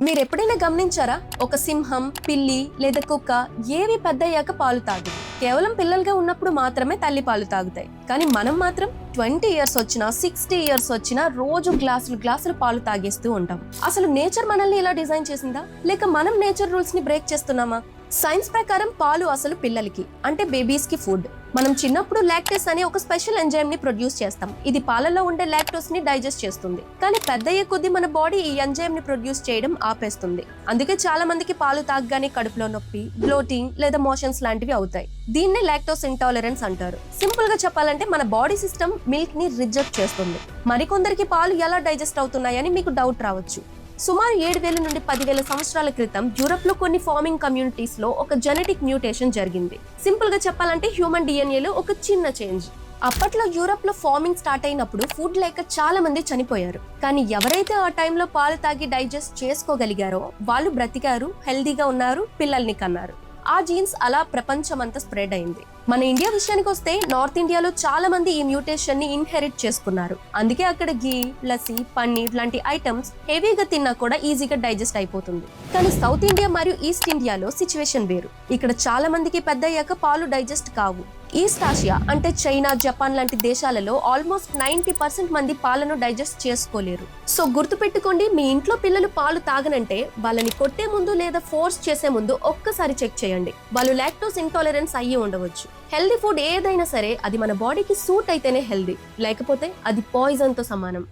మీరు ఎప్పుడైనా గమనించారా? ఒక సింహం, పిల్లి లేదా కుక్క ఏవి పెద్దయ్యాక పాలు తాగదు. కేవలం పిల్లలుగా ఉన్నప్పుడు మాత్రమే తల్లి పాలు తాగుతాయి. కానీ మనం మాత్రం 20 ఇయర్స్ వచ్చినా 60 ఇయర్స్ వచ్చినా రోజు గ్లాసులు పాలు తాగేస్తూ ఉంటాం. అసలు నేచర్ మనల్ని ఇలా డిజైన్ చేసిందా, లేక మనం నేచర్ రూల్స్ ని బ్రేక్ చేస్తున్నామా? సైన్స్ ప్రకారం పాలు అసలు పిల్లలకి అంటే బేబీస్ కి ఫుడ్. మనం చిన్నప్పుడు లాక్టేస్ అనే ఒక స్పెషల్ ఎంజైమ్ ని ప్రొడ్యూస్ చేస్తాం. ఇది పాలలో ఉండే లాక్టోస్ ని డైజెస్ట్ చేస్తుంది. కానీ పెద్దయ్యే కొద్దీ మన బాడీ ఈ ఎంజైమ్ ని ప్రొడ్యూస్ చేయడం ఆపేస్తుంది. అందుకే చాలా మందికి పాలు తాగగానే కడుపులో నొప్పి, బ్లోటింగ్ లేదా మోషన్స్ లాంటివి అవుతాయి. దీన్నే లాక్టోస్ ఇంటాలరెన్స్ అంటారు. సింపుల్ గా చెప్పాలంటే మన బాడీ సిస్టమ్ మిల్క్ ని రిజెక్ట్ చేస్తుంది. మరికొందరికి పాలు ఎలా డైజెస్ట్ అవుతున్నాయని మీకు డౌట్ రావచ్చు. సుమారు 7,000 నుండి 10,000 సంవత్సరాల క్రితం యూరప్ లో కొన్ని ఫార్మింగ్ కమ్యూనిటీస్ లో ఒక జెనెటిక్ మ్యూటేషన్ జరిగింది. సింపుల్ గా చెప్పాలంటే హ్యూమన్ డిఎన్ఏలో ఒక చిన్న చేంజ్. అప్పట్లో యూరప్ లో ఫార్మింగ్ స్టార్ట్ అయినప్పుడు ఫుడ్ లేక చాలా మంది చనిపోయారు. కానీ ఎవరైతే ఆ టైంలో పాలు తాగి డైజెస్ట్ చేసుకోగలిగారో వాళ్ళు బ్రతికారు, హెల్దీగా ఉన్నారు, పిల్లల్ని కన్నారు. ఆ జీన్స్ అలా ప్రపంచమంతా స్ప్రెడ్ అయింది. మన ఇండియా విషయానికి వస్తే నార్త్ ఇండియాలో చాలా మంది ఈ మ్యూటేషన్ ని ఇన్హెరిట్ చేసుకున్నారు. అందుకే అక్కడ ఘీ, లస్సీ, పన్నీర్ లాంటి ఐటమ్స్ హెవీగా తిన్నా కూడా ఈజీగా డైజెస్ట్ అయిపోతుంది. కానీ సౌత్ ఇండియా మరియు ఈస్ట్ ఇండియాలో సిచ్యువేషన్ వేరు. ఇక్కడ చాలా మందికి పెద్దయ్యాక పాలు డైజెస్ట్ కావు. ఈస్ట్ ఆసియా అంటే చైనా, జపాన్ లాంటి దేశాలలో ఆల్మోస్ట్ 90% మంది పాలను డైజెస్ట్ చేసుకోలేరు. సో గుర్తుపెట్టుకోండి, మీ ఇంట్లో పిల్లలు పాలు తాగనంటే వాళ్ళని కొట్టే ముందు లేదా ఫోర్స్ చేసే ముందు ఒక్కసారి చెక్ చేయండి. వాళ్ళు లాక్టోస్ ఇంటాలరెన్స్ అయ్యి ఉండవచ్చు. హెల్దీ ఫుడ్ ఏదైనా సరే అది మన బాడీకి సూట్ అయితేనే హెల్దీ, లేకపోతే అది పాయిజన్ తో సమానం.